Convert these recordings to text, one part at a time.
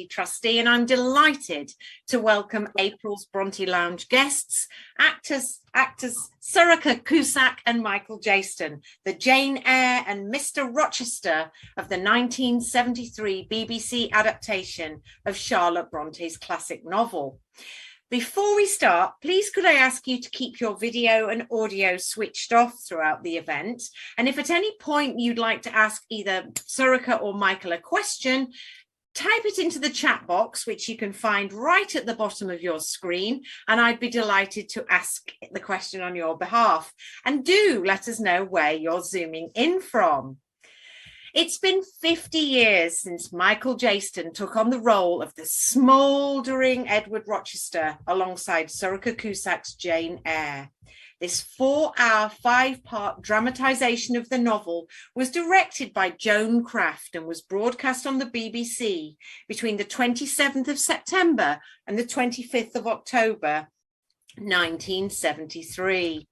trustee, and I'm delighted to welcome April's Bronte Lounge guests, actors Sorcha Cusack and Michael Jayston, the Jane Eyre and Mr. Rochester of the 1973 BBC adaptation of Charlotte Bronte's classic novel. Before we start, please could I ask you to keep your video and audio switched off throughout the event. And if at any point you'd like to ask either Sorcha or Michael a question, type it into the chat box, which you can find right at the bottom of your screen. And I'd be delighted to ask the question on your behalf. And do let us know where you're zooming in from. It's been 50 years since Michael Jayston took on the role of the smouldering Edward Rochester alongside Sorcha Cusack's Jane Eyre. This 4-hour, 5-part dramatisation of the novel was directed by Joan Craft and was broadcast on the BBC between the 27th of September and the 25th of October, 1973.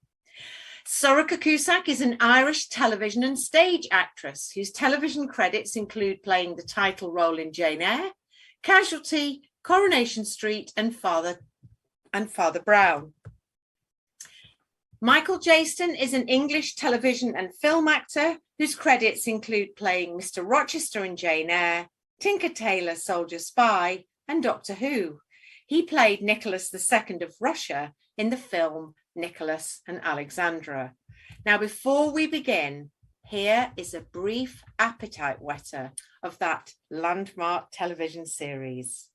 Sorcha Cusack is an Irish television and stage actress whose television credits include playing the title role in Jane Eyre, Casualty, Coronation Street, and Father Brown. Michael Jayston is an English television and film actor whose credits include playing Mr. Rochester in Jane Eyre, Tinker Tailor Soldier Spy, and Doctor Who. He played Nicholas II of Russia in the film Nicholas and Alexandra. Now, before we begin, here is a brief appetite whetter of that landmark television series.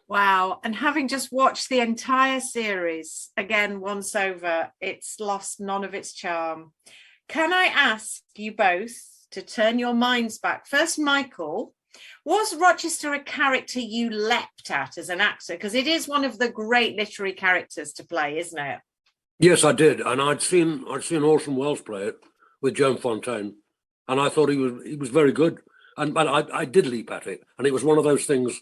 Wow, and having just watched the entire series again once over, it's lost none of its charm. Can I ask you both to turn your minds back? First, Michael, was Rochester a character you leapt at as an actor? Because it is one of the great literary characters to play, isn't it? Yes, I did, and I'd seen Orson Welles play it with Joan Fontaine, and I thought he was very good. But I did leap at it, and it was one of those things.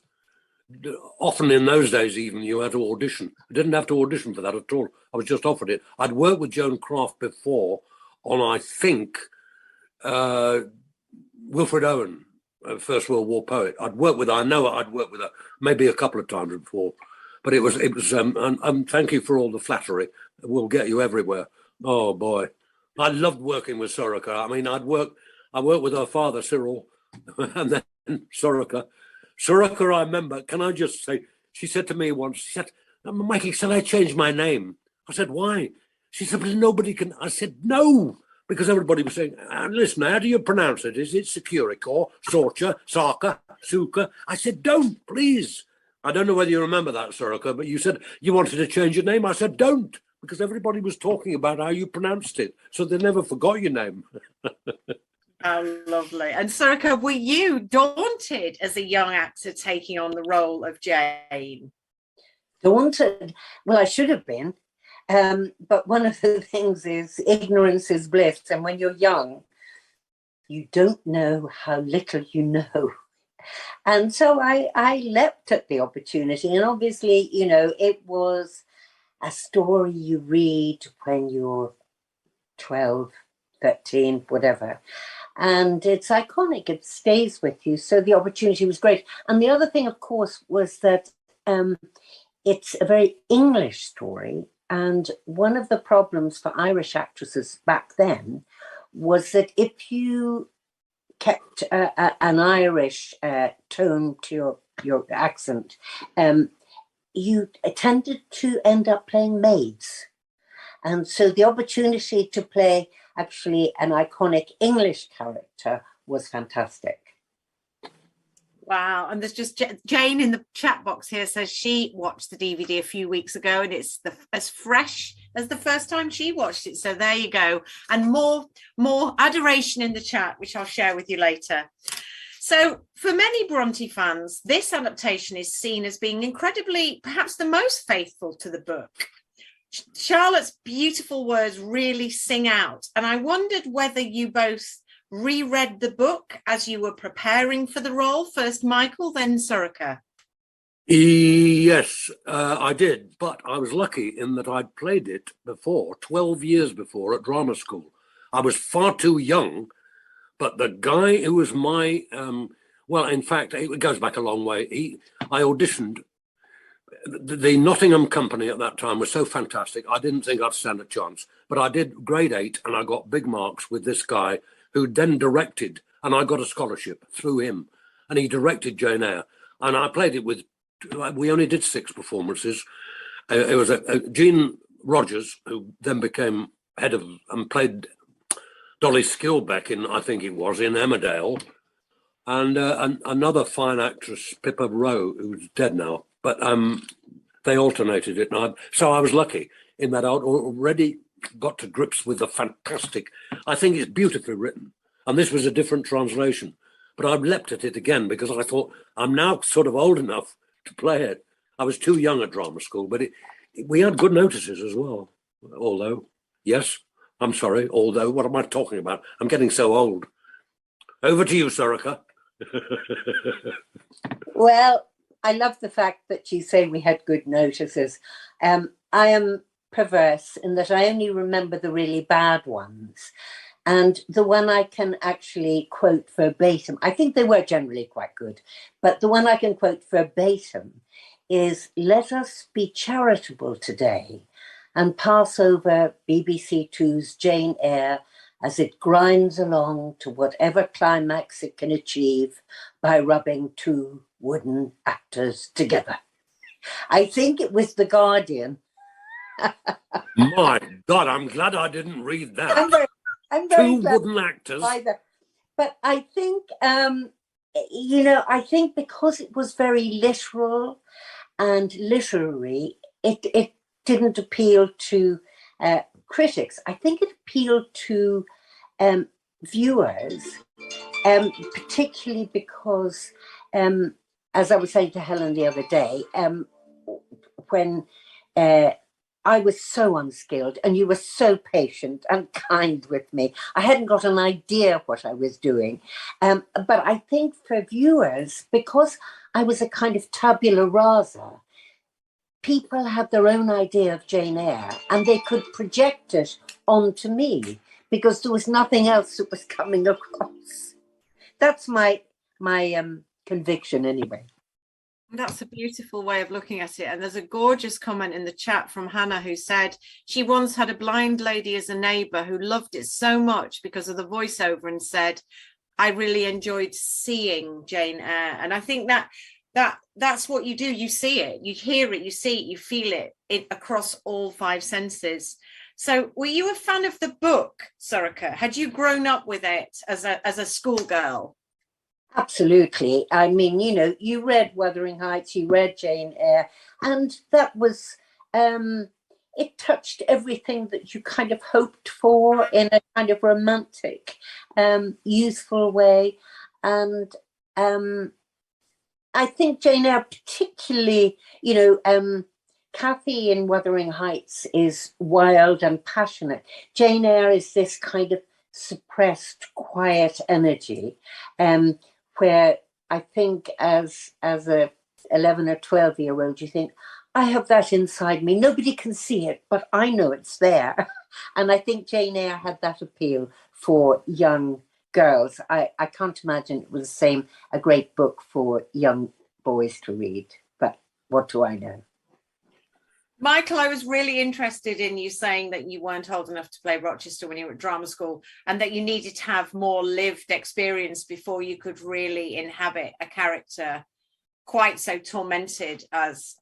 Often in those days, even you had to audition. I didn't have to audition for that at all. I was just offered it. I'd worked with Joan Craft before on, I think, Wilfred Owen, First World War poet. I know I'd worked with her maybe a couple of times before, but it was. And thank you for all the flattery. We'll get you everywhere. Oh boy, I loved working with Sorcha. I mean, I worked with her father Cyril, and then Sorcha. Sorcha, I remember, can I just say, she said to me once, she said, Mikey, shall I change my name? I said, why? She said, but nobody can. I said, no, because everybody was saying, listen, how do you pronounce it? Is it Securic or Sorcha, Sarka, Suka? I said, don't, please. I don't know whether you remember that, Sorcha, but you said you wanted to change your name. I said, don't, because everybody was talking about how you pronounced it. So they never forgot your name. Oh, lovely. And Sorcha, were you daunted as a young actor taking on the role of Jane? Daunted? Well, I should have been. But one of the things is ignorance is bliss. And when you're young, you don't know how little you know. And so I leapt at the opportunity. And obviously, you know, it was a story you read when you're 12, 13, whatever. And it's iconic, it stays with you. So the opportunity was great. And the other thing, of course, was that it's a very English story. And one of the problems for Irish actresses back then was that if you kept an Irish tone to your accent, you tended to end up playing maids. And so the opportunity to play actually an iconic English character was fantastic. Wow. And there's just Jane in the chat box here says she watched the DVD a few weeks ago and it's as fresh as the first time she watched it. So there you go. And more adoration in the chat, which I'll share with you later. So for many Bronte fans, this adaptation is seen as being incredibly, perhaps the most faithful to the book. Charlotte's beautiful words really sing out. And I wondered whether you both reread the book as you were preparing for the role. First Michael, then Sorcha. Yes, I did, but I was lucky in that I'd played it before, 12 years before, at drama school. I was far too young, but the guy who was my, well, in fact, it goes back a long way. I auditioned. The Nottingham company at that time was so fantastic, I didn't think I'd stand a chance. But I did grade 8 and I got big marks with this guy who then directed, and I got a scholarship through him. And he directed Jane Eyre. And I played it with, we only did 6 performances. It was Jean Rogers, who then became head of, and played Dolly Skilbeck in, I think it was, in Emmerdale. And another fine actress, Pippa Rowe, who's dead now. But they alternated it. So I was lucky in that I'd already got to grips with the fantastic, I think it's beautifully written. And this was a different translation. But I leapt at it again because I thought, I'm now sort of old enough to play it. I was too young at drama school, but we had good notices as well. Although, yes, I'm sorry, although, what am I talking about? I'm getting so old. Over to you, Sorcha. Well, I love the fact that you say we had good notices. I am perverse in that I only remember the really bad ones. And the one I can actually quote verbatim, I think they were generally quite good, but the one I can quote verbatim is, "Let us be charitable today and pass over BBC Two's Jane Eyre as it grinds along to whatever climax it can achieve by rubbing 2 wooden actors together." I think it was The Guardian. My God, I'm glad I didn't read that. I'm very 2 glad wooden actors. either. But I think, you know, I think because it was very literal and literary, it didn't appeal to critics. I think it appealed to viewers, particularly because, as I was saying to Helen the other day, when I was so unskilled and you were so patient and kind with me, I hadn't got an idea what I was doing. But I think for viewers, because I was a kind of tabula rasa, people had their own idea of Jane Eyre and they could project it onto me because there was nothing else that was coming across. That's my conviction anyway. That's a beautiful way of looking at it. And there's a gorgeous comment in the chat from Hannah who said she once had a blind lady as a neighbour who loved it so much because of the voiceover and said, "I really enjoyed seeing Jane Eyre." And I think that's what you do. You see it, you hear it, you see it, you feel it across all 5 senses. So were you a fan of the book, Sorcha? Had you grown up with it as a schoolgirl? Absolutely. I mean, you know, you read Wuthering Heights, you read Jane Eyre, and that was, it touched everything that you kind of hoped for in a kind of romantic, youthful way. And I think Jane Eyre particularly, you know, Cathy in Wuthering Heights is wild and passionate. Jane Eyre is this kind of suppressed, quiet energy, where I think as a 11 or 12-year-old, you think, I have that inside me. Nobody can see it, but I know it's there. And I think Jane Eyre had that appeal for young girls. I can't imagine it was a great book for young boys to read, but what do I know? Michael, I was really interested in you saying that you weren't old enough to play Rochester when you were at drama school, and that you needed to have more lived experience before you could really inhabit a character quite so tormented as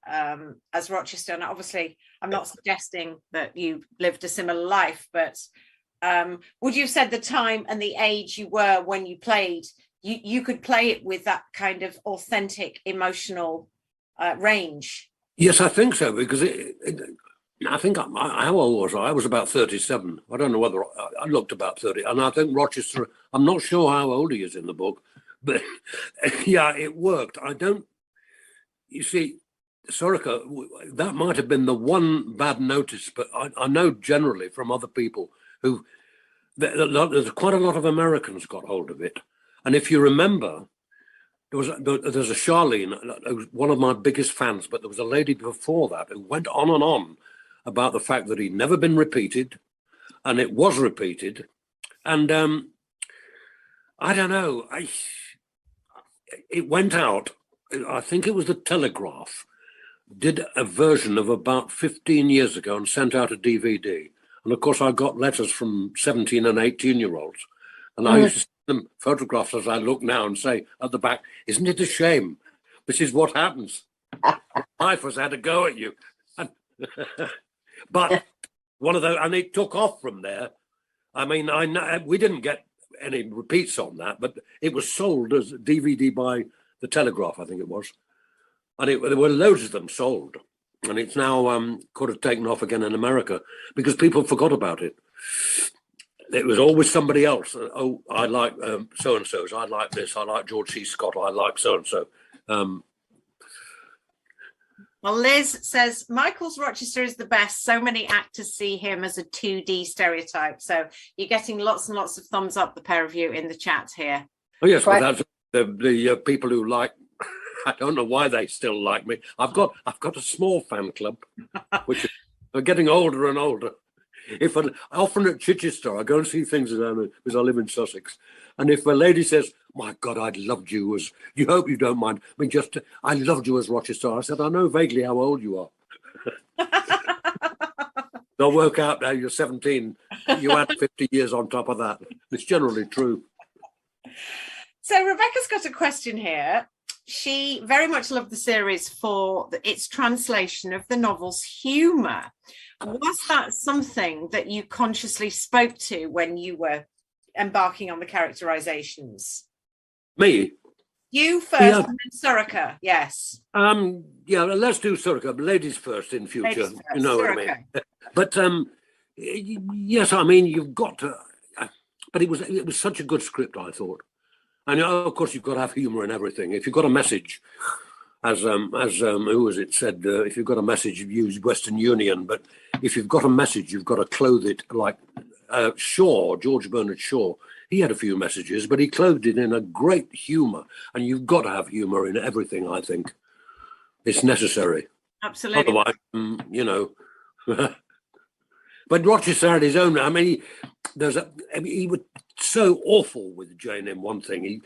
Rochester. And obviously, I'm not suggesting that you lived a similar life, but would you have said the time and the age you were when you played, you could play it with that kind of authentic emotional range? Yes, I think so, because I think, how old was I? I was about 37. I don't know whether I looked about 30. And I think Rochester, I'm not sure how old he is in the book, but yeah, it worked. You see, Sorcha, that might have been the one bad notice, but I know generally from other people who, there's quite a lot of Americans got hold of it. And if you remember, there's a Charlene, one of my biggest fans, but there was a lady before that who went on and on about the fact that he'd never been repeated, and it was repeated. And I don't know, it went out, I think it was the Telegraph, did a version of about 15 years ago and sent out a DVD. And of course, I got letters from 17 and 18-year-olds. And I used to send them photographs as I look now and say at the back, isn't it a shame? This is what happens. Life has had a go at you. But one of those, and it took off from there. I mean, we didn't get any repeats on that, but it was sold as a DVD by the Telegraph, I think it was. And there were loads of them sold. And it's now could have taken off again in America because people forgot about it. It was always somebody else. Oh, I like so-and-so's. I like this. I like George C. Scott. I like so-and-so. Well, Liz says, Michael's Rochester is the best. So many actors see him as a 2D stereotype. So you're getting lots and lots of thumbs up, the pair of you, in the chat here. Oh, yes. Well, that's the people who like, I don't know why they still like me. I've got a small fan club, which are getting older and older. Often at Chichester, I go and see things because I live in Sussex. And if a lady says, my God, I loved you as, you hope you don't mind. I mean, I loved you as Rochester. I said, I know vaguely how old you are. They'll work out now you're 17. You add 50 years on top of that. It's generally true. So Rebecca's got a question here. She very much loved the series for its translation of the novel's humour. Was that something that you consciously spoke to when you were embarking on the characterizations? Me? You first, yeah. And then Sorcha, yes. Yeah, let's do Sorcha, ladies first in future. First. You know Sorcha. What I mean. But yes, I mean you've got to. But it was such a good script, I thought. And of course you've got to have humour in everything. If you've got a message, as who was it said, if you've got a message, you use Western Union. But if you've got a message, you've got to clothe it like Shaw, George Bernard Shaw. He had a few messages, but he clothed it in a great humour. And you've got to have humour in everything, I think. It's necessary. Absolutely. Otherwise, you know. But Rochester had his own. I mean, he was so awful with Jane in one thing.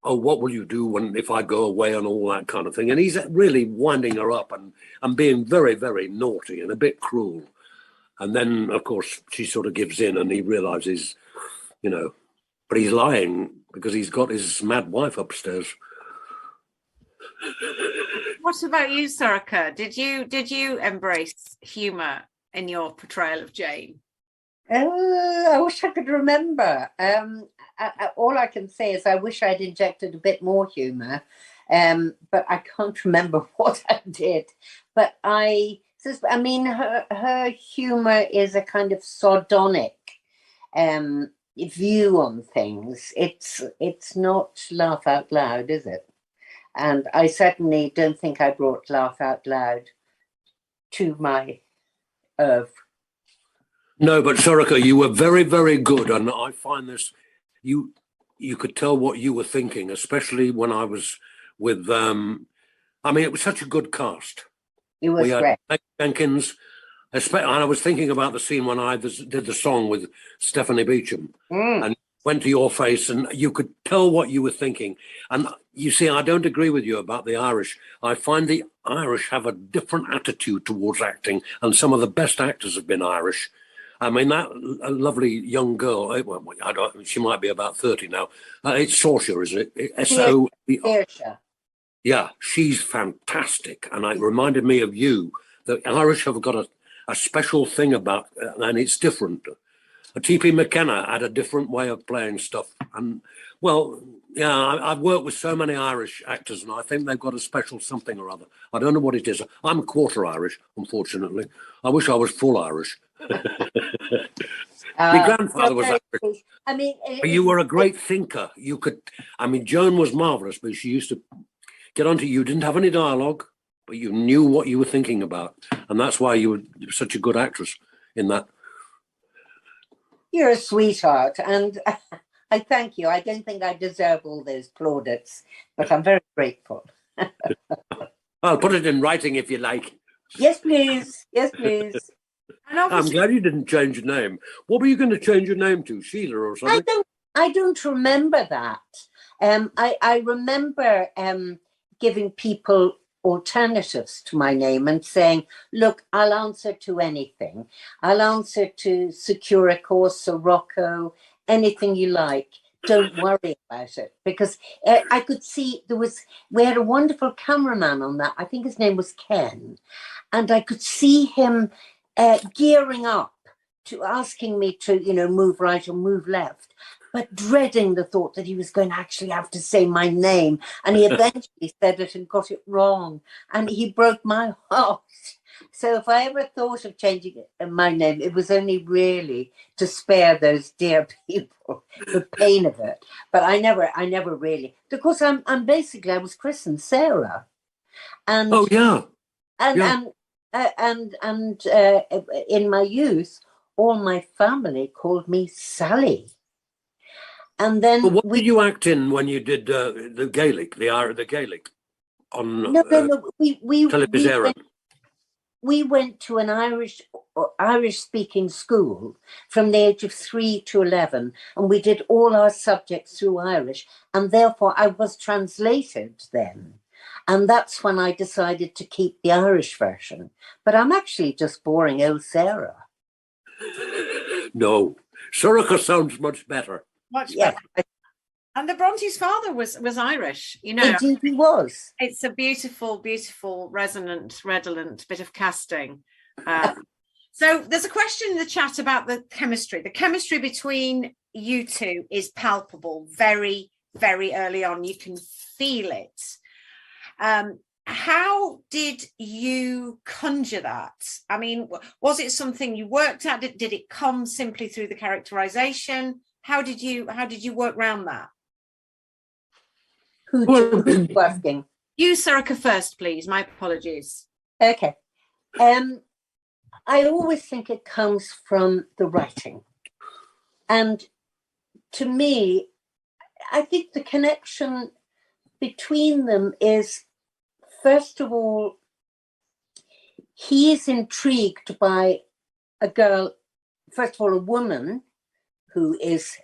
What will you do if I go away and all that kind of thing? And he's really winding her up and being very, very naughty and a bit cruel. And then, of course, she sort of gives in and he realizes, you know, but he's lying because he's got his mad wife upstairs. What about you, Sorcha? Did you embrace humour in your portrayal of Jane? I wish I could remember. All I can say is I wish I'd injected a bit more humour, but I can't remember what I did. But I mean, her humour is a kind of sardonic view on things. It's not laugh out loud, is it? And I certainly don't think I brought laugh out loud to my oeuvre. No, but Sorcha, you were very, very good. And I find this, you could tell what you were thinking, especially when I was with. I mean, it was such a good cast. It was We had great. Meg Jenkins, and I was thinking about the scene when I did the song with Stephanie Beacham, and went to your face, and you could tell what you were thinking. And you see, I don't agree with you about the Irish. I find the Irish have a different attitude towards acting, and some of the best actors have been Irish. I mean, that lovely young girl, well, she might be about 30 now. It's Sorcha, isn't it? S-O. Sorcha. Yeah, she's fantastic. And it reminded me of you. The Irish have got a special thing about, and it's different. T.P. McKenna had a different way of playing stuff. And, well, yeah, I've worked with so many Irish actors, and I think they've got a special something or other. I don't know what it is. I'm quarter Irish, unfortunately. I wish I was full Irish. My grandfather was Irish. I mean, but you were a great thinker. You could, I mean, Joan was marvelous, but she used to get onto you. Didn't have any dialogue, but you knew what you were thinking about, and that's why you were such a good actress in that. You're a sweetheart, and I thank you. I don't think I deserve all those plaudits, but I'm very grateful. I'll put it in writing if you like. Yes, please. Yes, please. And I'm glad you didn't change your name. What were you going to change your name to? Sheila or something? I don't remember that. I remember giving people alternatives to my name and saying, look, I'll answer to anything. I'll answer to Secura Course, Rocco, anything you like. Don't worry about it. Because I could see we had a wonderful cameraman on that. I think his name was Ken. And I could see him gearing up to asking me to, move right or move left, but dreading the thought that he was going to actually have to say my name. And he eventually said it and got it wrong. And he broke my heart. So if I ever thought of changing my name, it was only really to spare those dear people the pain of it. But I never really, because I was christened Sarah. And oh yeah. And in my youth, all my family called me Sally. And then but what did you act in when you did the Gaelic, the Gaelic on television? We went to an Irish speaking school from the age of 3 to 11, and we did all our subjects through Irish, and therefore I was translated then. And that's when I decided to keep the Irish version. But I'm actually just boring old Sarah. No, Sorcha sounds much better. Much better. And the Bronte's father was Irish, Indeed he was. It's a beautiful, beautiful, redolent bit of casting. So there's a question in the chat about the chemistry. The chemistry between you two is palpable very, very early on. You can feel it. How did you conjure that? I mean, was it something you worked at? Did it come simply through the characterization? How did you work around that? Who are you asking? You, Sorcha, first, please. My apologies. Okay. I always think it comes from the writing. And to me, I think the connection between them is, first of all, he is intrigued by a girl, first of all, a woman who is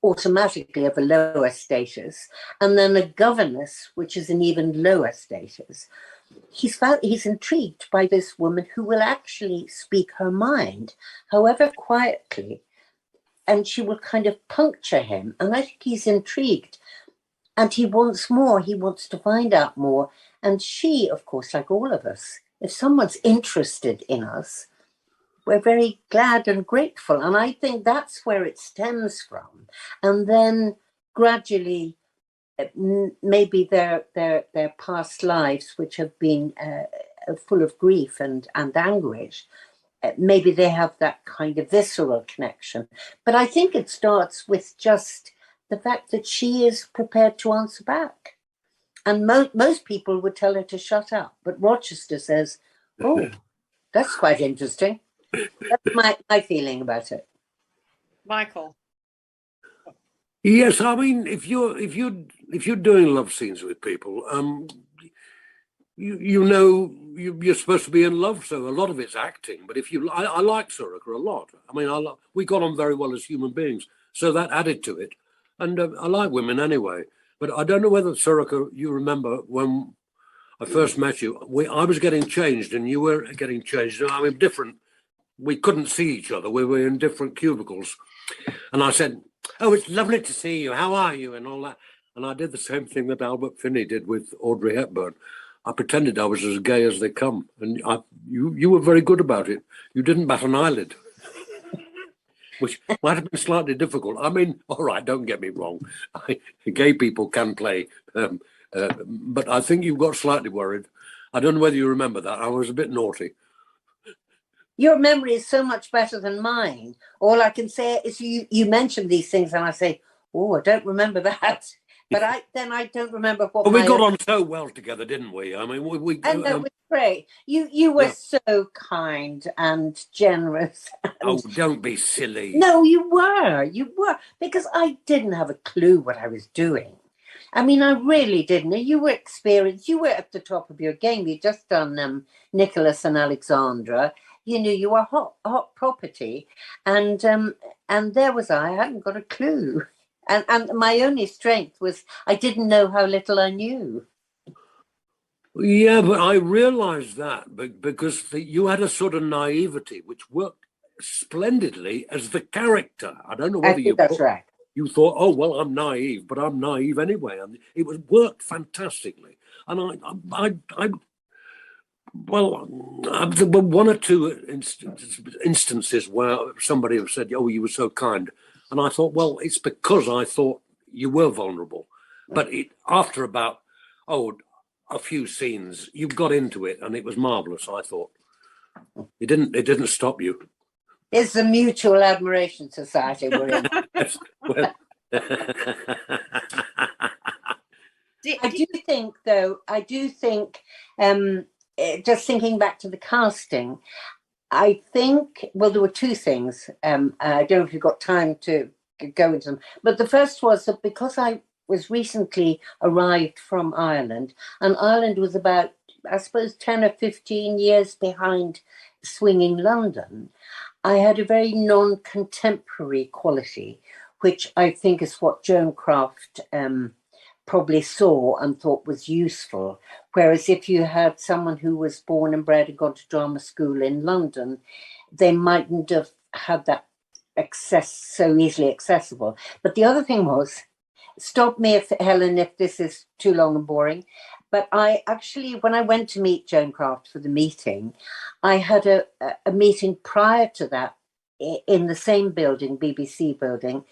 automatically of a lower status, and then a governess, which is an even lower status. He's intrigued by this woman who will actually speak her mind, however quietly, and she will kind of puncture him. And I think he's intrigued. And he wants more. He wants to find out more. And she, of course, like all of us, if someone's interested in us, we're very glad and grateful. And I think that's where it stems from. And then gradually, maybe their past lives, which have been full of grief and anguish, maybe they have that kind of visceral connection. But I think it starts with just the fact that she is prepared to answer back. And most people would tell her to shut up. But Rochester says, oh, that's quite interesting. That's my feeling about it. Michael. Yes, I mean, if you're doing love scenes with people, you're supposed to be in love, so a lot of it's acting. But I like Sorcha a lot. I mean, we got on very well as human beings, so that added to it. And I like women anyway. But I don't know whether Sorcha, you remember when I first met you, I was getting changed and you were getting changed. I mean, different. We couldn't see each other. We were in different cubicles. And I said, "Oh, it's lovely to see you. How are you?" and all that. And I did the same thing that Albert Finney did with Audrey Hepburn. I pretended I was as gay as they come, and you were very good about it. You didn't bat an eyelid, which might have been slightly difficult. I mean, all right, don't get me wrong, gay people can play, but I think you got slightly worried. I don't know whether you remember that. I was a bit naughty. Your memory is so much better than mine. All I can say is you mentioned these things and I say, oh, I don't remember that. But I don't remember what. Well, we got on so well together, didn't we? I mean, and that was great. You were Yeah. so kind and generous. Oh, don't be silly. No, you were, because I didn't have a clue what I was doing. I mean, I really didn't. You were experienced. You were at the top of your game. You'd just done Nicholas and Alexandra. You knew you were hot property, and there was I hadn't got a clue, and my only strength was I didn't know how little I knew. Yeah, but I realised that because you had a sort of naivety which worked splendidly as the character. I don't know whether That's right. You thought, oh well, I'm naive, but I'm naive anyway, and it worked fantastically. And there were one or two instances where somebody have said, "Oh, you were so kind," and I thought, well, it's because I thought you were vulnerable. But after about a few scenes, you got into it, and it was marvelous. I thought it didn't stop you. It's the Mutual Admiration Society we're in. Well, I do think, though, just thinking back to the casting, I think, well, there were two things. I don't know if you've got time to go into them, but the first was that because I was recently arrived from Ireland, and Ireland was about, I suppose, 10 or 15 years behind swinging London, I had a very non-contemporary quality, which I think is what Joan Craft probably saw and thought was useful. Whereas if you had someone who was born and bred and gone to drama school in London, they mightn't have had that so easily accessible. But the other thing was, stop me, Helen, if this is too long and boring, but I actually, when I went to meet Joan Craft for the meeting, I had a meeting prior to that in the same building, BBC building,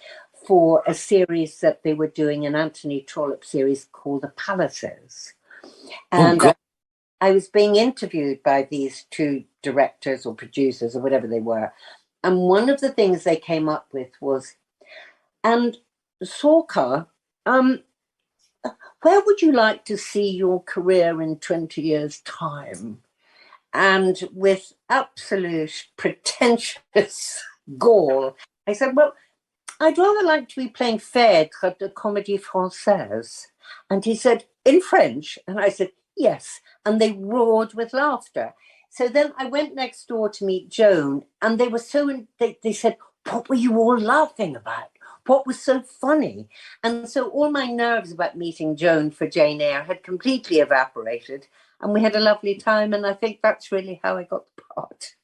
for a series that they were doing, an Anthony Trollope series called The Palaces. And I was being interviewed by these two directors or producers or whatever they were. And one of the things they came up with was, and Sorcha, where would you like to see your career in 20 years' time? And with absolute pretentious gall, I said, well, I'd rather like to be playing Phèdre at the Comédie Française. And he said, in French? And I said, yes. And they roared with laughter. So then I went next door to meet Joan, and they were they said, what were you all laughing about? What was so funny? And so all my nerves about meeting Joan for Jane Eyre had completely evaporated, and we had a lovely time, and I think that's really how I got the part.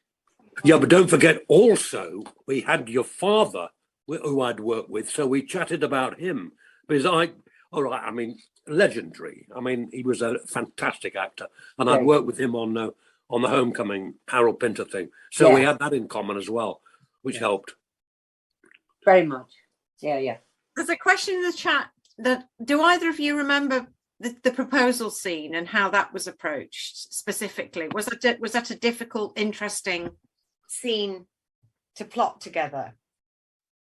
Yeah, but don't forget also, we had your father, who I'd worked with, so we chatted about him. Because I mean, legendary. I mean, he was a fantastic actor, and I'd worked with him on the Homecoming Harold Pinter thing. So we had that in common as well, which helped. Very much. Yeah. There's a question in the chat that, do either of you remember the proposal scene and how that was approached specifically? Was that a difficult, interesting scene to plot together?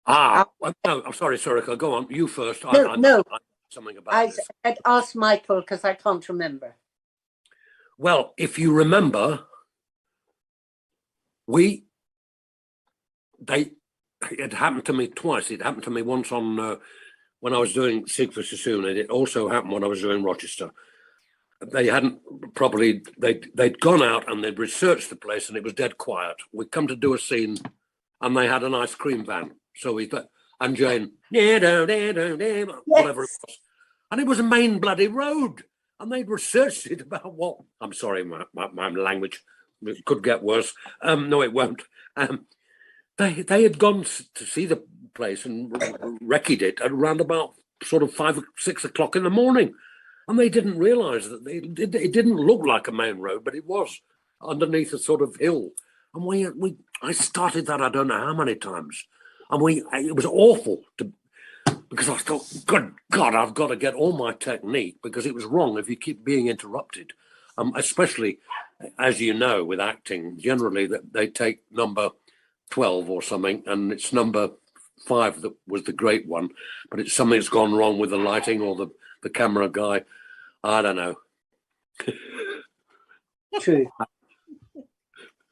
No, I'm sorry, Sorcha, go on. You first. No. Something about this. I'd ask Michael because I can't remember. Well, if you remember, it happened to me twice. It happened to me once on when I was doing Siegfried Sassoon, and it also happened when I was doing Rochester. They hadn't properly, they'd gone out and they'd researched the place and it was dead quiet. We'd come to do a scene and they had an ice cream van. So we thought, and Jane, whatever it was. And it was a main bloody road. And they'd researched it about what, I'm sorry, my language, it could get worse. No, it won't. They had gone to see the place and recce it at around about sort of 5 or 6 o'clock in the morning. And they didn't realise that it didn't look like a main road, but it was underneath a sort of hill. And I started that I don't know how many times, and it was awful because I thought, good God, I've got to get all my technique, because it was wrong if you keep being interrupted, especially as you know with acting. Generally, that they take number 12 or something, and it's number 5 that was the great one, but it's something that's gone wrong with the lighting or the camera guy. I don't know. True.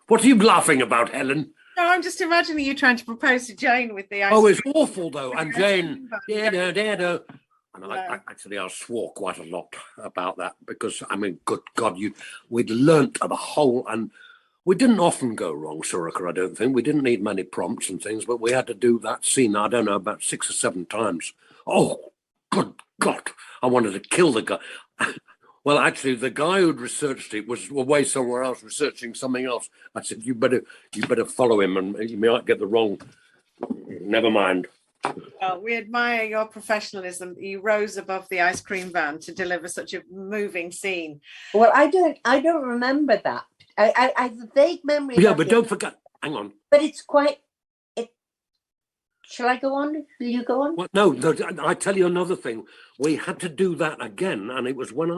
What are you laughing about, Helen? No, I'm just imagining you trying to propose to Jane with the ice. Oh, it's awful though. And Jane, and I swore quite a lot about that, because I mean, good God, we'd learnt the whole, and we didn't often go wrong, Sorcha, I don't think. We didn't need many prompts and things, but we had to do that scene, I don't know, about 6 or 7 times. Oh, good God, I wanted to kill the guy. Well, actually, the guy who'd researched it was away somewhere else researching something else. I said, you better follow him, and you might get the wrong. Never mind. Well, we admire your professionalism. You rose above the ice cream van to deliver such a moving scene. Well, I don't remember that. I have a vague memory. Yeah, but don't forget. Hang on. But it's quite. Shall I go on? Will you go on? Well, no, I tell you another thing. We had to do that again, and it was when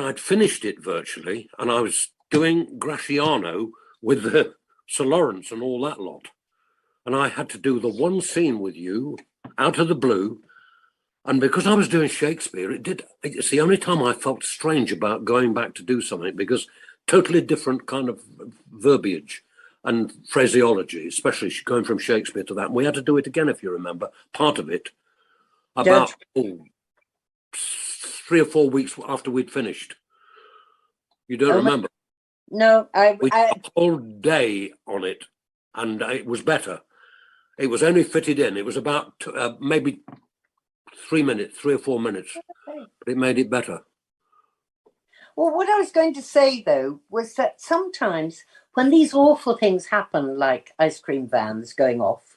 I'd finished it virtually, and I was doing Graciano with the Sir Lawrence and all that lot. And I had to do the one scene with you out of the blue. And because I was doing Shakespeare, it's the only time I felt strange about going back to do something, because totally different kind of verbiage and phraseology, especially going from Shakespeare to that. And we had to do it again, if you remember, part of it, about 3 or 4 weeks after we'd finished. You don't remember? No, we had a whole day on it, and it was better. It was only fitted in. It was about maybe 3 or 4 minutes, but it made it better. Well, what I was going to say, though, was that sometimes when these awful things happen, like ice cream vans going off,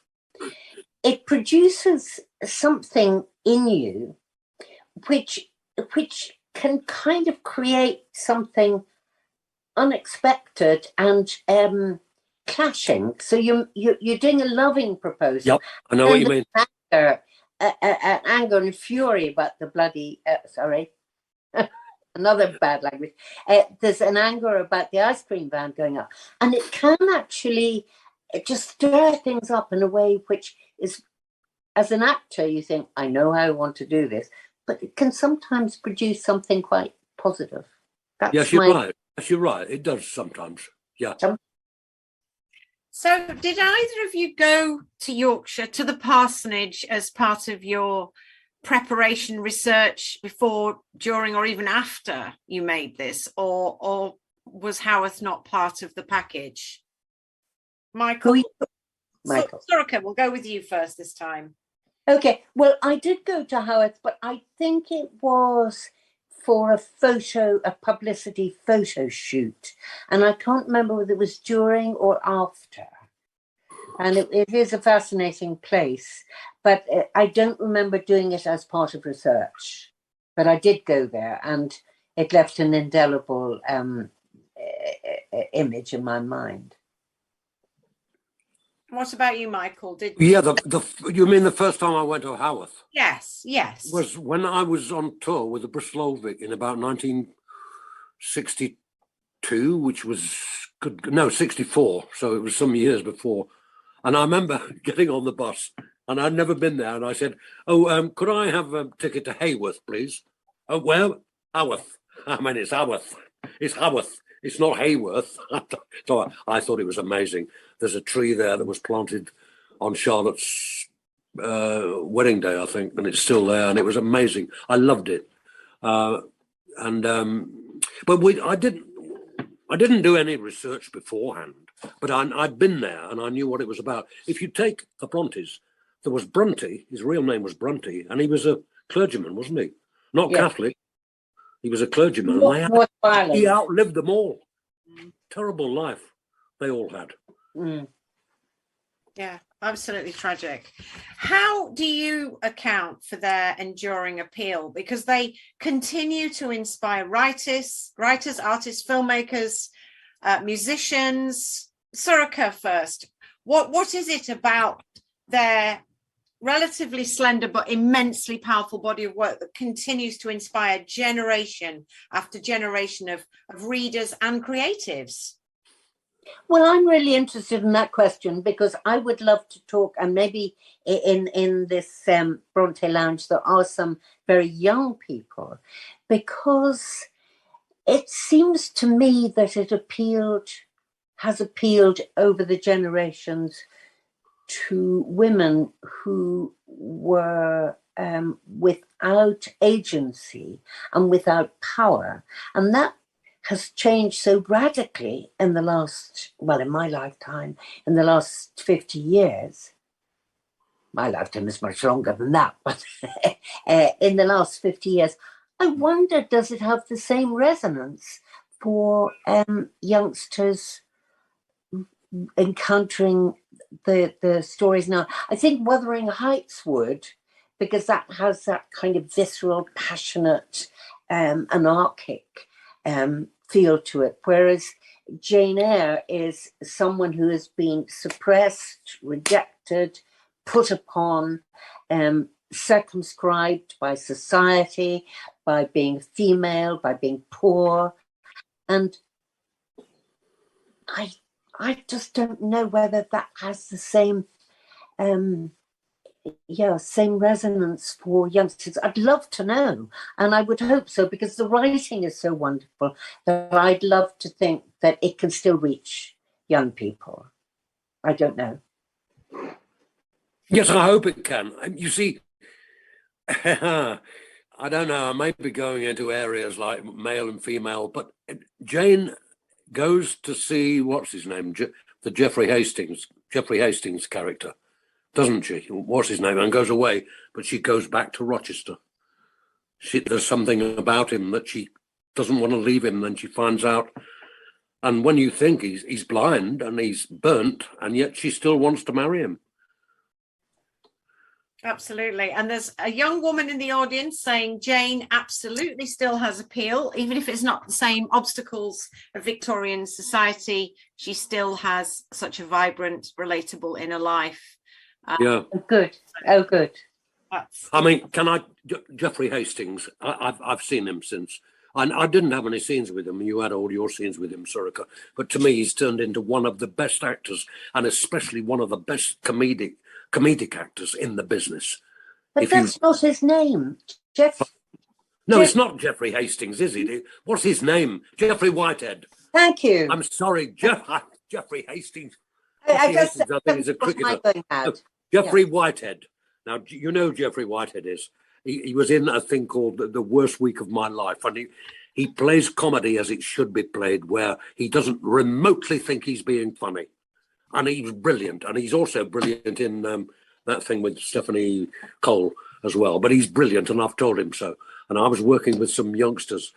it produces something in you which can kind of create something unexpected and clashing. So you're doing a loving proposal. Yep, I know what you mean. Anger and fury about the bloody another bad language. There's an anger about the ice cream van going up, and it can actually just stir things up in a way which is, as an actor, you think, I know how I want to do this, but it can sometimes produce something quite positive. Yes, you're right. Yes, you're right. It does sometimes. Yeah. So did either of you go to Yorkshire, to the parsonage, as part of your preparation research before, during, or even after you made this, or was Haworth not part of the package? Michael? Sorcha, we'll go with you first this time. Okay, well, I did go to Haworth, but I think it was for a publicity photo shoot. And I can't remember whether it was during or after. And it is a fascinating place, but I don't remember doing it as part of research. But I did go there, and it left an indelible image in my mind. What about you, Michael? Yeah, you mean the first time I went to Haworth? Yes. Was when I was on tour with the Bristol Old Vic in about 1962, which was 64. So it was some years before. And I remember getting on the bus, and I'd never been there. And I said, could I have a ticket to Haworth, please? Oh, well, Haworth. I mean, it's Haworth. It's Haworth. It's not Hayworth. So I thought it was amazing. There's a tree there that was planted on Charlotte's wedding day, I think, and it's still there, and it was amazing. I loved it. But I didn't do any research beforehand, but I'd been there and I knew what it was about. If you take the Brontes, there was Bronte, his real name was Bronte, and he was a clergyman, wasn't he? Not Catholic. He was a clergyman. He outlived them all. Terrible life they all had. Yeah, absolutely tragic. How do you account for their enduring appeal? Because they continue to inspire writers, artists, filmmakers, musicians. Sorcha first. What is it about their relatively slender but immensely powerful body of work that continues to inspire generation after generation of readers and creatives? Well, I'm really interested in that question because I would love to talk, and maybe in this Bronte Lounge there are some very young people, because it seems to me that it has appealed over the generations to women who were without agency and without power, and that has changed so radically in the last, well, in my lifetime, in the last 50 years. My lifetime is much longer than that, but in the last 50 years, I wonder, does it have the same resonance for youngsters encountering the stories now? I think Wuthering Heights would, because that has that kind of visceral, passionate, anarchic feel to it, whereas Jane Eyre is someone who has been suppressed, rejected, put upon, circumscribed by society, by being female, by being poor, and I just don't know whether that has the same same resonance for youngsters. I'd love to know, and I would hope so, because the writing is so wonderful that I'd love to think that it can still reach young people. I don't know. Yes, I hope it can. You see, I don't know, I may be going into areas like male and female, but Jane goes to see, what's his name, the Jeffrey Hastings character, doesn't she? What's his name? And goes away, but she goes back to Rochester. There's something about him that she doesn't want to leave him, and she finds out. And when you think he's blind and he's burnt, and yet she still wants to marry him. Absolutely. And there's a young woman in the audience saying Jane absolutely still has appeal, even if it's not the same obstacles of Victorian society. She still has such a vibrant, relatable inner life. Yeah. Good. Oh, good. I mean, Jeffrey Hastings, I've seen him since. I didn't have any scenes with him. You had all your scenes with him, Sorcha. But to me, he's turned into one of the best actors, and especially one of the best comedic actors in the business. But that's not his name. No, it's not Jeffrey Hastings, is it? What's his name? Jeffrey Whitehead. Thank you. I'm sorry, Jeffrey Hastings. I think he's a cricketer. Jeffrey Whitehead. Now, you know Jeffrey Whitehead is. He was in a thing called The Worst Week of My Life, and he plays comedy as it should be played, where he doesn't remotely think he's being funny. And he's brilliant. And he's also brilliant in that thing with Stephanie Cole as well. But he's brilliant, and I've told him so. And I was working with some youngsters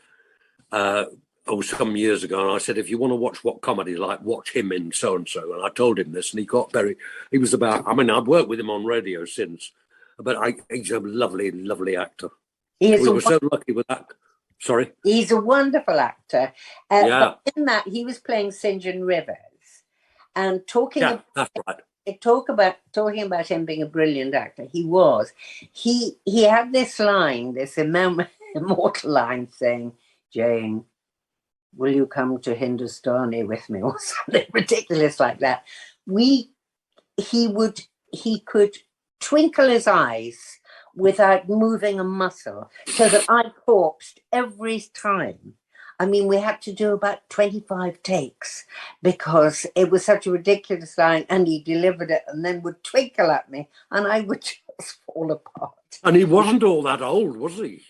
some years ago, and I said, if you want to watch what comedy like, watch him in so-and-so. And I told him this, and he was about, I mean, I've worked with him on radio since, but he's a lovely, lovely actor. We were so lucky with that. Sorry? He's a wonderful actor. Yeah. But in that, he was playing St. John Rivers, and talking about him being a brilliant actor, he was. He had this line, this immortal line saying, Jane, will you come to Hindustani with me, or something ridiculous like that. He could twinkle his eyes without moving a muscle, so that I corpsed every time. I mean, we had to do about 25 takes because it was such a ridiculous line, and he delivered it and then would twinkle at me, and I would walls fall apart. And he wasn't all that old, was he?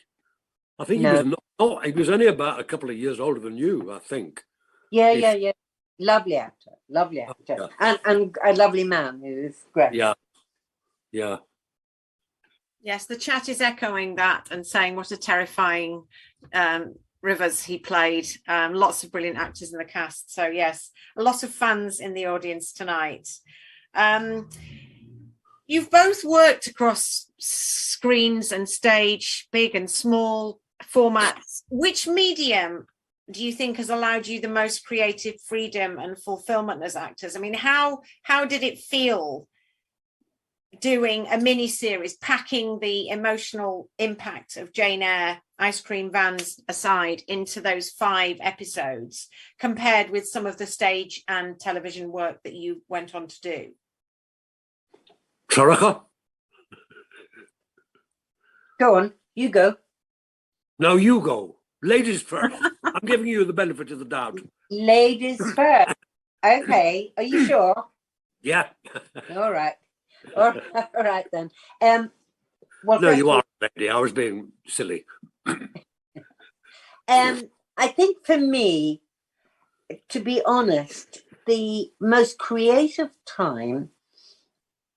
I think No. he was not. He was only about a couple of years older than you, I think. Yeah. Lovely actor, Yeah. and a lovely man who is great. Yeah. Yes, the chat is echoing that and saying what a terrifying Rivers he played. Lots of brilliant actors in the cast. So yes, a lot of fans in the audience tonight. You've both worked across screens and stage, big and small formats. Which medium do you think has allowed you the most creative freedom and fulfillment as actors? I mean, how did it feel doing a mini series, packing the emotional impact of Jane Eyre, Ice Cream Vans aside, into those 5 episodes, compared with some of the stage and television work that you went on to do? Sorcha? Go on, you go. No, you go. Ladies first. I'm giving you the benefit of the doubt. Ladies first. Okay, are you sure? Yeah. All right. All right then. Well, No, you are a lady. I was being silly. I think for me, to be honest, the most creative time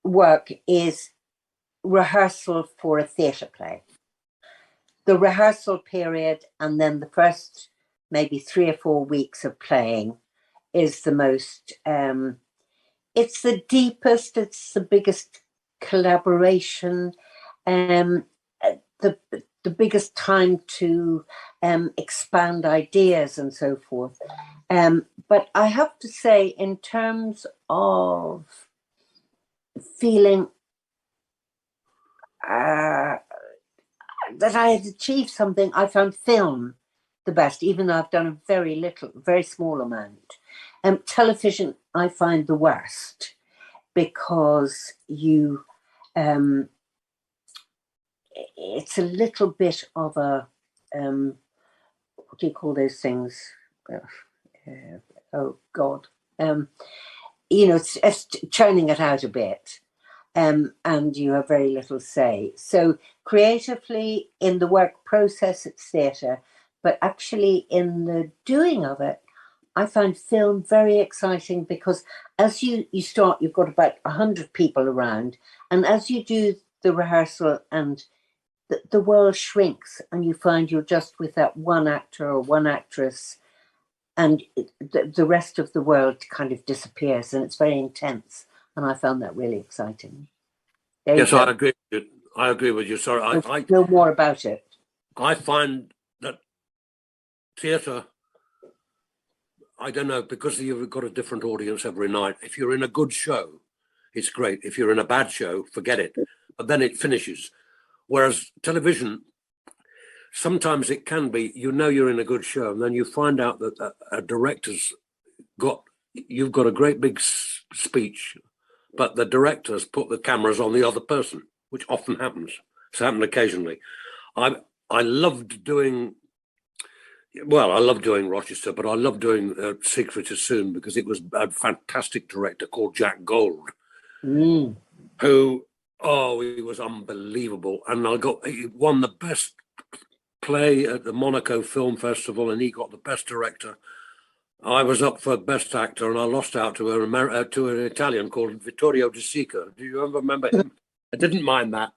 work is rehearsal for a theatre play. The rehearsal period and then the first maybe 3 or 4 weeks of playing is the most, it's the deepest, it's the biggest collaboration, the biggest time to expand ideas and so forth. But I have to say, in terms of feeling that I had achieved something, I found film the best, even though I've done a very small amount. Television, I find the worst, because you, it's a little bit of a, what do you call those things? Oh God. You know, it's churning it out a bit. And you have very little say. So creatively, in the work process, it's theatre, but actually in the doing of it, I find film very exciting, because as you start, you've got about 100 people around, and as you do the rehearsal, and the world shrinks, and you find you're just with that one actor or one actress, and the rest of the world kind of disappears, and it's very intense. And I found that really exciting. Yes, I agree with you. I agree with you. Sorry, I know more about it. I find that theatre, I don't know, because you've got a different audience every night. If you're in a good show, it's great. If you're in a bad show, forget it. But then it finishes. Whereas television, sometimes it can be, you know, you're in a good show, and then you find out that a director's you've got a great big speech, but the directors put the cameras on the other person, which often happens. It's happened occasionally. I loved doing, well, I love doing Rochester, but I love doing Secret is Soon, because it was a fantastic director called Jack Gold, who, he was unbelievable. And he won the best play at the Monaco Film Festival, and he got the best director. I was up for best actor, and I lost out to an Italian called Vittorio De Sica. Do you ever remember him? I didn't mind that,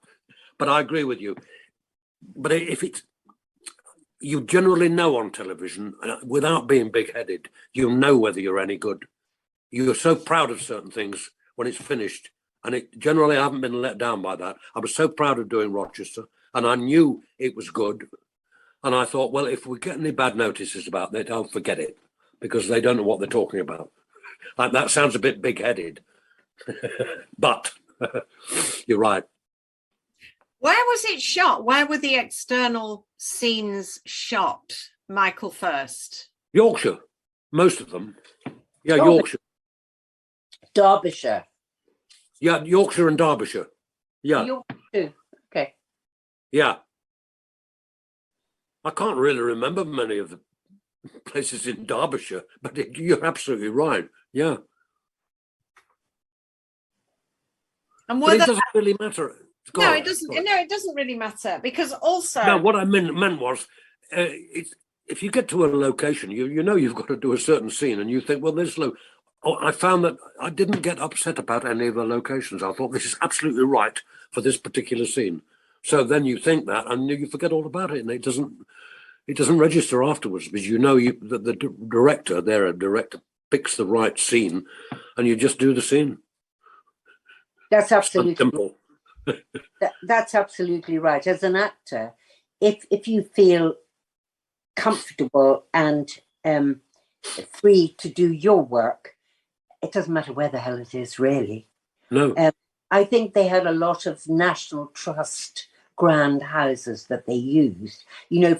but I agree with you. But if it's, you generally know on television, without being big-headed, you know whether you're any good. You're so proud of certain things when it's finished, and generally I haven't been let down by that. I was so proud of doing Rochester, and I knew it was good, and I thought, well, if we get any bad notices about it, I'll forget it, because they don't know what they're talking about. That sounds a bit big-headed, but you're right. Where was it shot? Where were the external scenes shot, Michael, first? Yorkshire, most of them. Yeah, Yorkshire. Derbyshire. Yeah, Yorkshire and Derbyshire. Yeah. Yorkshire. Okay. Yeah. I can't really remember many of the places in Derbyshire, but you're absolutely right. Yeah. And but it doesn't really matter. No, it doesn't. No, it doesn't really matter because also. No, what I meant was, if you get to a location, you know you've got to do a certain scene, and you think, well, I found that I didn't get upset about any of the locations. I thought this is absolutely right for this particular scene. So then you think that, and you forget all about it, and it doesn't register afterwards because you know the director picks the right scene, and you just do the scene. That's absolutely simple. That's absolutely right. As an actor, if you feel comfortable and free to do your work, it doesn't matter where the hell it is, really. No. I think they had a lot of National Trust grand houses that they used,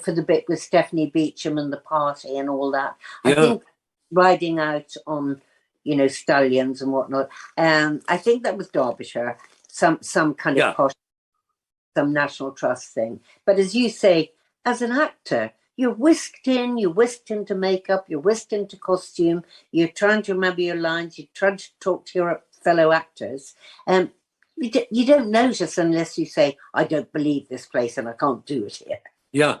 for the bit with Stephanie Beacham and the party and all that. Yeah. I think riding out on, stallions and whatnot. I think that was Derbyshire, some kind of posh, some National Trust thing. But as you say, as an actor, you're whisked into makeup, you're whisked into costume, you're trying to remember your lines, you're trying to talk to your fellow actors. You don't notice unless you say, I don't believe this place and I can't do it here. Yeah.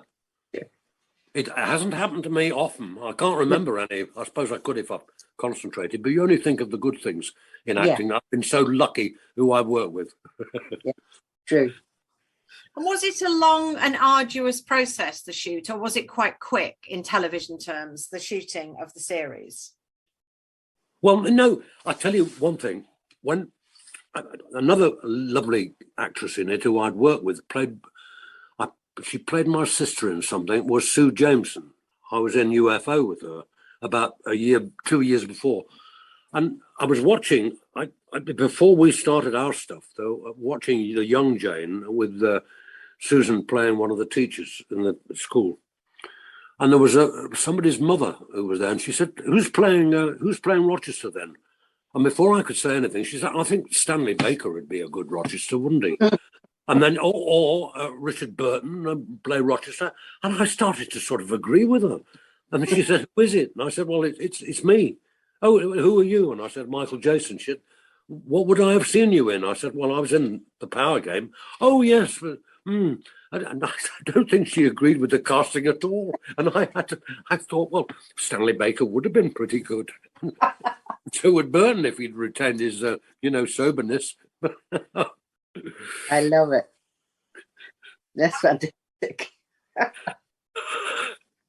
It hasn't happened to me often. I can't remember any. I suppose I could if I concentrated, but you only think of the good things in acting. I've been so lucky who I work with. Yeah, true. And was it a long and arduous process, the shoot, or was it quite quick in television terms, the shooting of the series? Well, no, I tell you one thing. When another lovely actress in it who I'd worked with she played my sister in something, was Sue Jameson. I was in UFO with her about 2 years before. And I was watching, before we started our stuff, though, watching the young Jane with Susan playing one of the teachers in the school. And there was somebody's mother who was there, and she said, who's playing Rochester then? And before I could say anything, she said, I think Stanley Baker would be a good Rochester, wouldn't he? And then, or Richard Burton play Rochester. And I started to sort of agree with her. And she said, who is it? And I said, well, it's me. Oh, who are you? And I said, Michael Jayston. She said, what would I have seen you in? I said, well, I was in the Power Game. Oh, yes. And I don't think she agreed with the casting at all. And I thought, well, Stanley Baker would have been pretty good. So would Burton if he'd retained his, soberness. I love it. That's fantastic.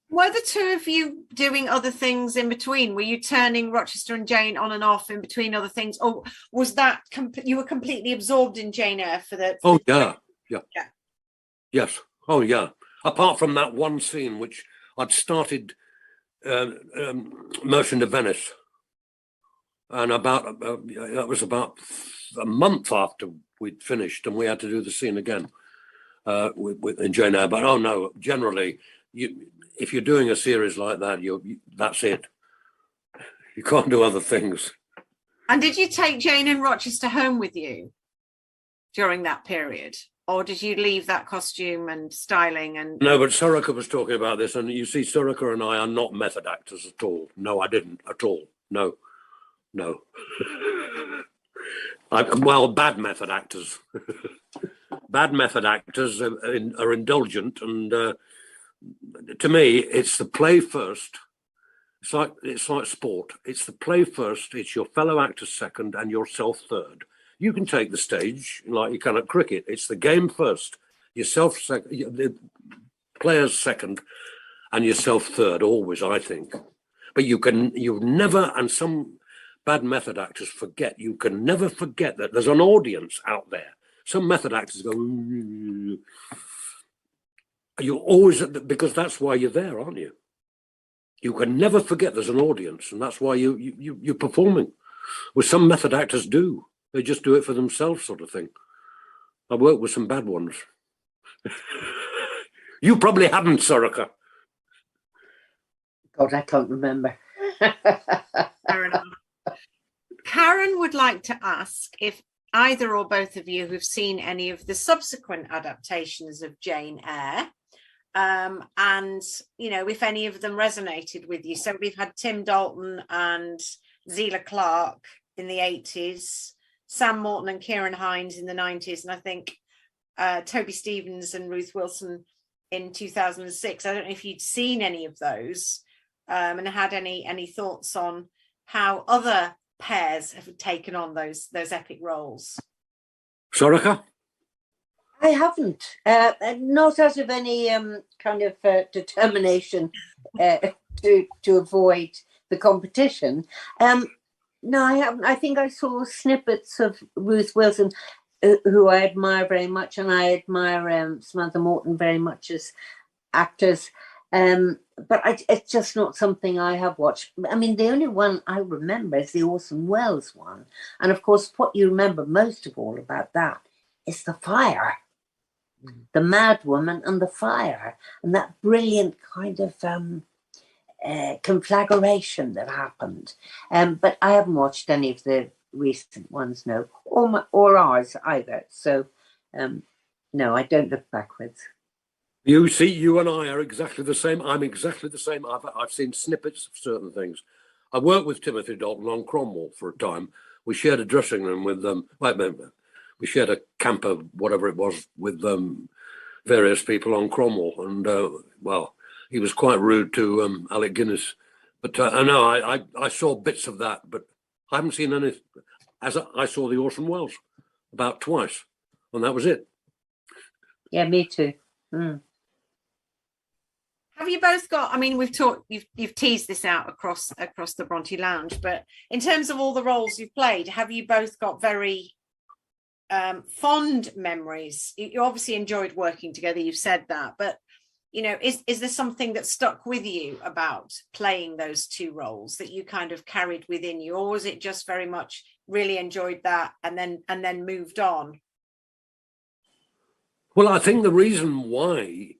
Were the two of you doing other things in between? Were you turning Rochester and Jane on and off in between other things? Or was that you were completely absorbed in Jane Eyre for the... Oh, yeah. Yes. Oh, yeah. Apart from that one scene, which I'd started Merchant of Venice. And that was about a month after we'd finished, and we had to do the scene again in Jane Eyre. But oh no, generally, if you're doing a series like that, that's it. You can't do other things. And did you take Jane and Rochester home with you during that period, or did you leave that costume and styling? And no, but Sorcha was talking about this, and you see, Sorcha and I are not method actors at all. No, I didn't at all. No. Bad method actors. Bad method actors are indulgent, and to me, it's the play first. It's like sport. It's the play first. It's your fellow actors second, and yourself third. You can take the stage like you can at cricket. It's the game first, yourself second, the players second, and yourself third. Always, I think. But you've never, and some bad method actors forget, you can never forget that there's an audience out there. Some method actors go, you always, because that's why you're there, aren't you? You can never forget there's an audience, and that's why you're performing. Well, some method actors do. They just do it for themselves, sort of thing. I worked with some bad ones. You probably haven't, Sorcha. God, I can't remember. Fair enough. Karen would like to ask if either or both of you have seen any of the subsequent adaptations of Jane Eyre, and if any of them resonated with you. So we've had Tim Dalton and Zela Clark in the 80s, Sam Morton and Kieran Hines in the 90s, and I think Toby Stephens and Ruth Wilson in 2006. I don't know if you'd seen any of those, and had any thoughts on how other pairs have taken on those epic roles. Sorcha? I haven't, not out of any kind of determination to avoid the competition. No, I haven't. I think I saw snippets of Ruth Wilson, who I admire very much, and I admire Samantha Morton very much as actors. But it's just not something I have watched. I mean, the only one I remember is the Orson Welles one. And of course, what you remember most of all about that is the fire. The mad woman and the fire, and that brilliant kind of conflagration that happened. But I haven't watched any of the recent ones, no, or ours either. So, no, I don't look backwards. You see, you and I are exactly the same. I'm exactly the same. I've seen snippets of certain things. I worked with Timothy Dalton on Cromwell for a time. We shared a dressing room with them. We shared a camper, whatever it was, with various people on Cromwell. And, well, he was quite rude to Alec Guinness. But I know I saw bits of that, but I haven't seen any. I saw the Orson Welles about twice, and that was it. Yeah, me too. Have you both got, I mean, we've talked, you've teased this out across the Bronte Lounge, but in terms of all the roles you've played, have you both got very fond memories? You obviously enjoyed working together, you've said that, but you know, is there something that stuck with you about playing those two roles that you kind of carried within you, or was it just very much really enjoyed that and then moved on? Well, I think the reason why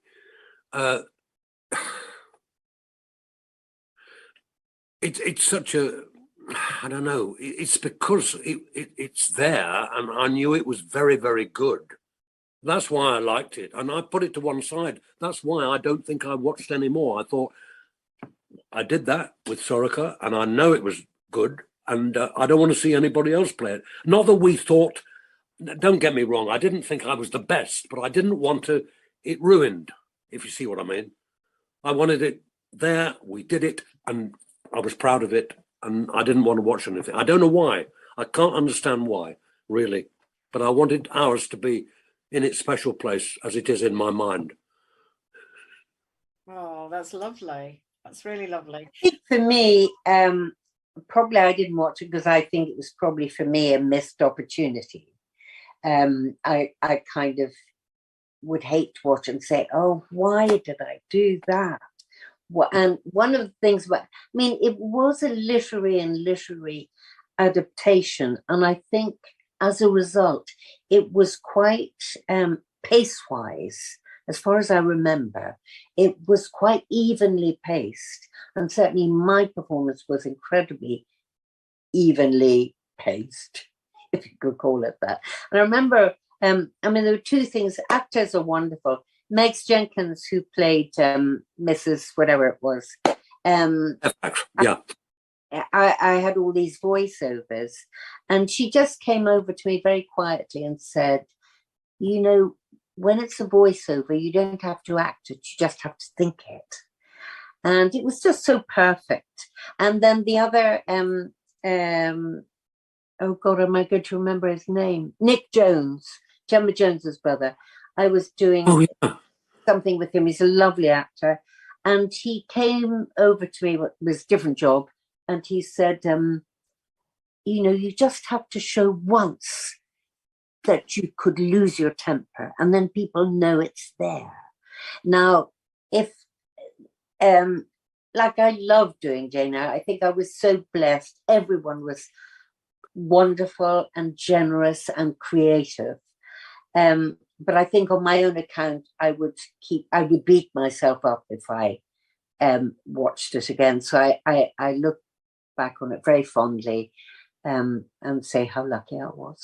it's such a, I don't know, it's because it's there, and I knew it was very, very good. That's why I liked it, and I put it to one side. That's why I don't think I watched any more. I thought, I did that with Sorcha, and I know it was good, and I don't want to see anybody else play it. Not that we thought, don't get me wrong, I didn't think I was the best, but I didn't want it ruined, if you see what I mean. I wanted it there, we did it, and I was proud of it, and I didn't want to watch anything. I don't know why. I can't understand why, really, but I wanted ours to be in its special place as it is in my mind. Oh, that's lovely. That's really lovely. I think for me, probably I didn't watch it because I think it was probably for me a missed opportunity. I kind of would hate to watch and say, oh, why did I do that? And one of the things about, I mean, it was a literary adaptation, and I think as a result, it was quite pace-wise, as far as I remember. It was quite evenly paced, and certainly my performance was incredibly evenly paced, if you could call it that. And I remember, I mean, there were two things. Actors are wonderful. Meg Jenkins, who played Mrs. whatever it was. Yeah. I had all these voiceovers, and she just came over to me very quietly and said, you know, when it's a voiceover, you don't have to act it, you just have to think it. And it was just so perfect. And then the other, oh God, am I going to remember his name? Nick Jones, Gemma Jones's brother. I was doing something with him. He's a lovely actor. And he came over to me, it was a different job, and he said, you know, you just have to show once that you could lose your temper, and then people know it's there. Now, if, like, I love doing Jane Eyre. I think I was so blessed. Everyone was wonderful and generous and creative. But I think on my own account, I would beat myself up if I watched it again. So I look back on it very fondly and say how lucky I was.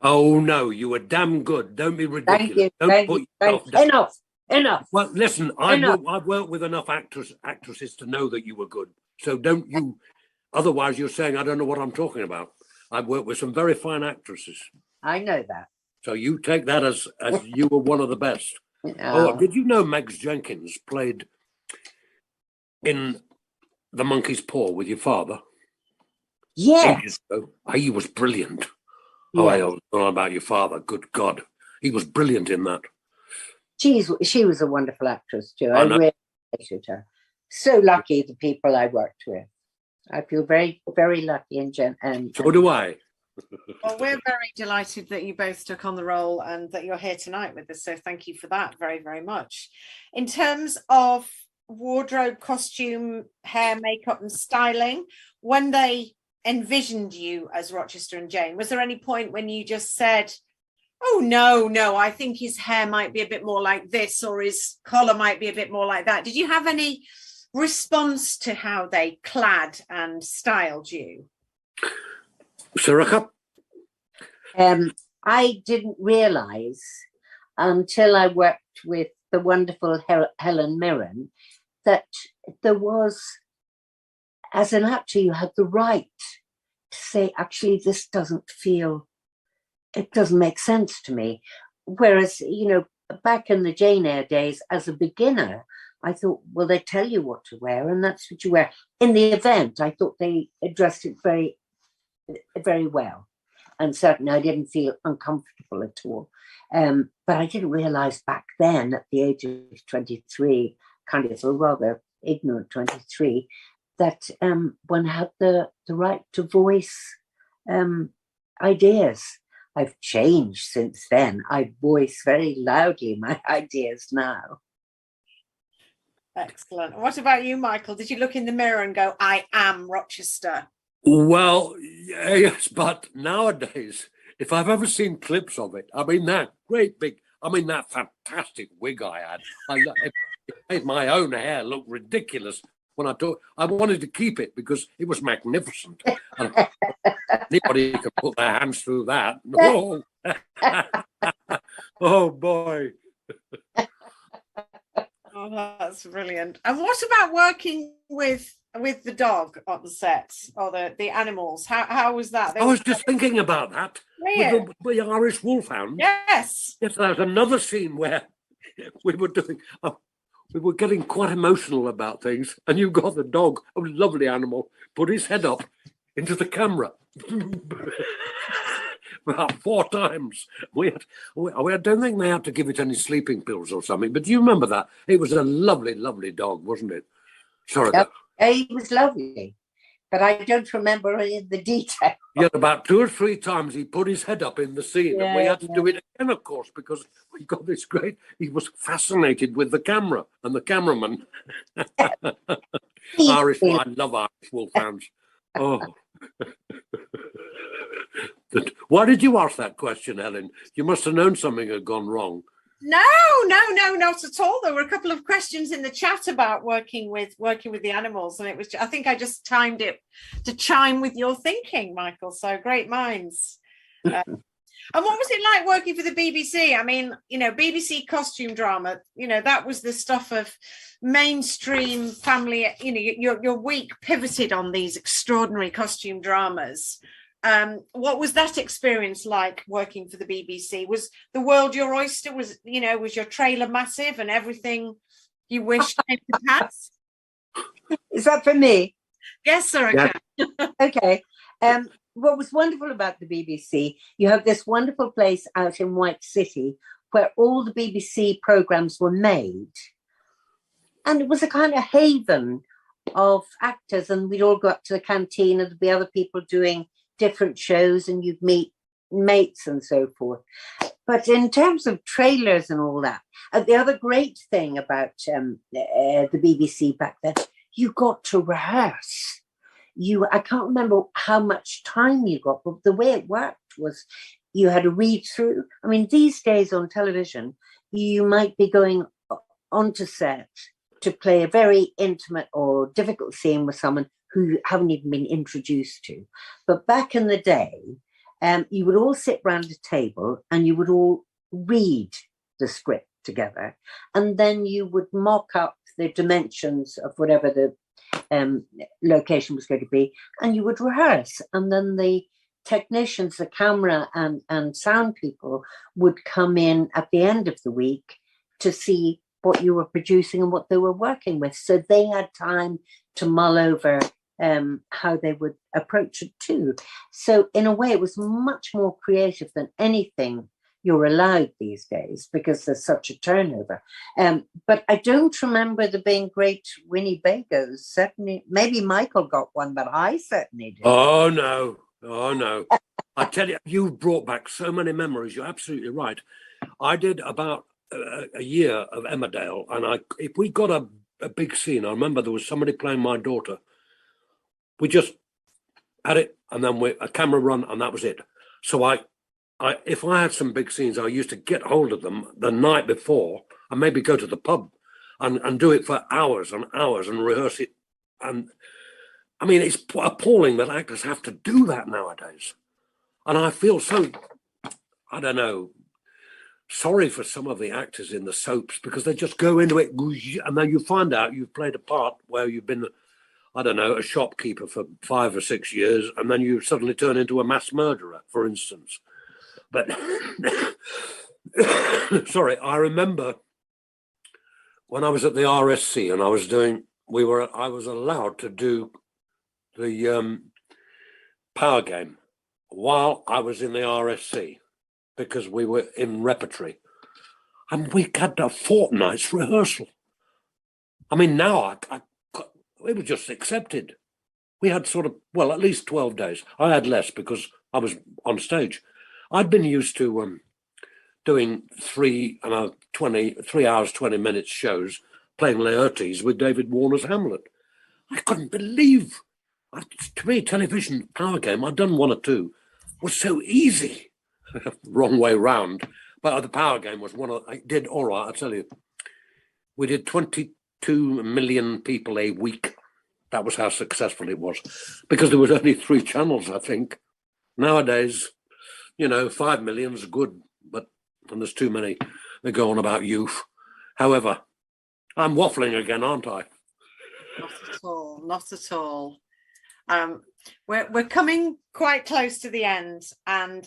Oh no, you were damn good. Don't be ridiculous. Thank you. Don't put yourself down. Enough. Well, listen, I've worked with enough actresses to know that you were good. So don't you, otherwise you're saying I don't know what I'm talking about. I've worked with some very fine actresses. I know that. So you take that as you were one of the best. Oh, did you know Megs Jenkins played in The Monkey's Paw with your father? Yes. Ages ago. He was brilliant. Yeah. Oh, I don't know about your father. Good God. He was brilliant in that. She was a wonderful actress too. I I know. really appreciated her. So lucky the people I worked with. I feel very, very lucky and So do I. Well, we're very delighted that you both took on the role and that you're here tonight with us. So thank you for that very, very much. In terms of wardrobe, costume, hair, makeup and styling, when they envisioned you as Rochester and Jane, was there any point when you just said, oh, no, I think his hair might be a bit more like this or his collar might be a bit more like that? Did you have any response to how they clad and styled you? Sorcha? I didn't realise until I worked with the wonderful Helen Mirren that there was, as an actor, you had the right to say, actually, this doesn't make sense to me. Whereas, you know, back in the Jane Eyre days, as a beginner, I thought, well, they tell you what to wear and that's what you wear. In the event, I thought they addressed it very, very well. And certainly I didn't feel uncomfortable at all. But I didn't realise back then, at the age of 23, kind of a rather ignorant 23, that one had the right to voice ideas. I've changed since then. I voice very loudly my ideas now. Excellent. What about you, Michael? Did you look in the mirror and go, I am Rochester? Well, yes, but nowadays, if I've ever seen clips of it, I mean, that great big, that fantastic wig I had, it made my own hair look ridiculous when I wanted to keep it because it was magnificent. And anybody could put their hands through that. Oh, oh boy. Oh, that's brilliant. And what about working with the dog on the set or the animals? How was that? I was just thinking about that with the Irish wolfhound. Yes. Yes, there was another scene where we were getting quite emotional about things, and you got the dog, a lovely animal, put his head up into the camera about 4 times. I don't think they had to give it any sleeping pills or something, but do you remember that? It was a lovely, lovely dog, wasn't it? Sorry. Yep. He was lovely, but I don't remember any of the detail. Yeah, about 2 or 3 times he put his head up in the scene, and we had to do it again, of course, because we got this great. He was fascinated with the camera and the cameraman. Irish, I love Irish wolfhounds. Oh. Why did you ask that question, Helen? You must have known something had gone wrong. No, not at all. There were a couple of questions in the chat about working with the animals, and it was. I think I just timed it to chime with your thinking, Michael. So great minds. And what was it like working for the BBC? I mean, you know, BBC costume drama. You know, that was the stuff of mainstream family. You know, your week pivoted on these extraordinary costume dramas. What was that experience like working for the BBC? Was the world your oyster? Was your trailer massive and everything you wished came to pass? Is that for me? Yes, Sorcha. Yeah. Okay. What was wonderful about the BBC, you have this wonderful place out in White City where all the BBC programmes were made. And it was a kind of haven of actors, and we'd all go up to the canteen and there'd be other people doing different shows and you'd meet mates and so forth. But in terms of trailers and all that, the other great thing about the BBC back then, you got to rehearse. I can't remember how much time you got, but the way it worked was you had a read through. I mean, these days on television, you might be going onto set to play a very intimate or difficult scene with someone who you haven't even been introduced to. But back in the day, you would all sit round a table and you would all read the script together. And then you would mock up the dimensions of whatever the location was going to be, and you would rehearse. And then the technicians, the camera and sound people would come in at the end of the week to see what you were producing and what they were working with. So they had time to mull over how they would approach it too. So in a way, it was much more creative than anything you're allowed these days because there's such a turnover. But I don't remember there being great Winnebagos. Certainly, maybe Michael got one, but I certainly did. Oh, no. Oh, no. I tell you, you've brought back so many memories. You're absolutely right. I did about a year of Emmerdale, and if we got a big scene, I remember there was somebody playing my daughter. We just had it, and then a camera run, and that was it. So if I had some big scenes, I used to get hold of them the night before and maybe go to the pub and do it for hours and hours and rehearse it. And I mean, it's appalling that actors have to do that nowadays. And I feel so, I don't know, sorry for some of the actors in the soaps because they just go into it and then you find out you've played a part where you've been, I don't know, a shopkeeper for 5 or 6 years, and then you suddenly turn into a mass murderer, for instance. But sorry, I remember when I was at the RSC and I was allowed to do the power game while I was in the RSC because we were in repertory, and we had a fortnight's rehearsal. I mean, now it was just accepted. We had sort of, well, at least 12 days. I had less because I was on stage. I'd been used to doing 3 hours, 20 minutes shows, playing Laertes with David Warner's Hamlet. I couldn't believe, to me, television power game, I'd done 1 or 2, was so easy. Wrong way round. But the power game was I did all right, I tell you. We did 22 million people a week. That was how successful it was. Because there was only 3 channels, I think. Nowadays, 5 million's good, but and there's too many. They go on about youth. However, I'm waffling again, aren't I? Not at all. Not at all. We're coming quite close to the end, and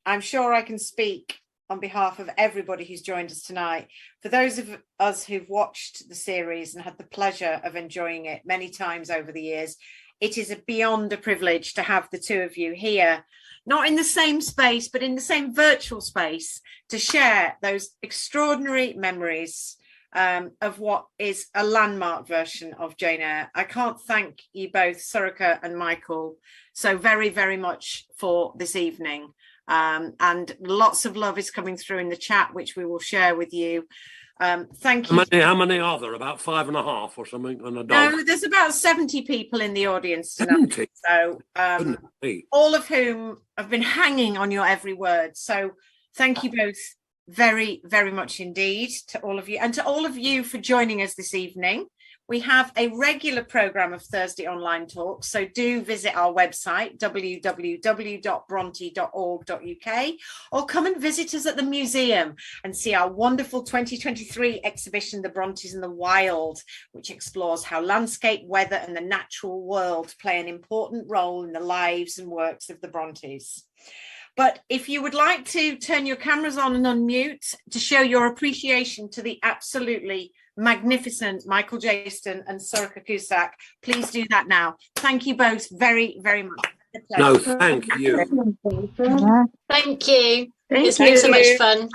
I'm sure I can speak on behalf of everybody who's joined us tonight. For those of us who've watched the series and had the pleasure of enjoying it many times over the years, it is beyond a privilege to have the two of you here, not in the same space, but in the same virtual space, to share those extraordinary memories of what is a landmark version of Jane Eyre. I can't thank you both, Sorcha and Michael, so very, very much for this evening. And lots of love is coming through in the chat, which we will share with you. Thank you. How many are there? About 5.5 or something? And a dog? No, there's about 70 people in the audience tonight. 70? So all of whom have been hanging on your every word. So thank you both very, very much indeed to all of you, and to all of you for joining us this evening. We have a regular programme of Thursday online talks, so do visit our website, www.bronte.org.uk, or come and visit us at the museum and see our wonderful 2023 exhibition, The Brontes in the Wild, which explores how landscape, weather and the natural world play an important role in the lives and works of the Brontes. But if you would like to turn your cameras on and unmute to show your appreciation to the absolutely magnificent Michael Jayston and Sorcha Cusack, please do that now. Thank you both very, very much. No, thank you. Thank you. It's been so much fun.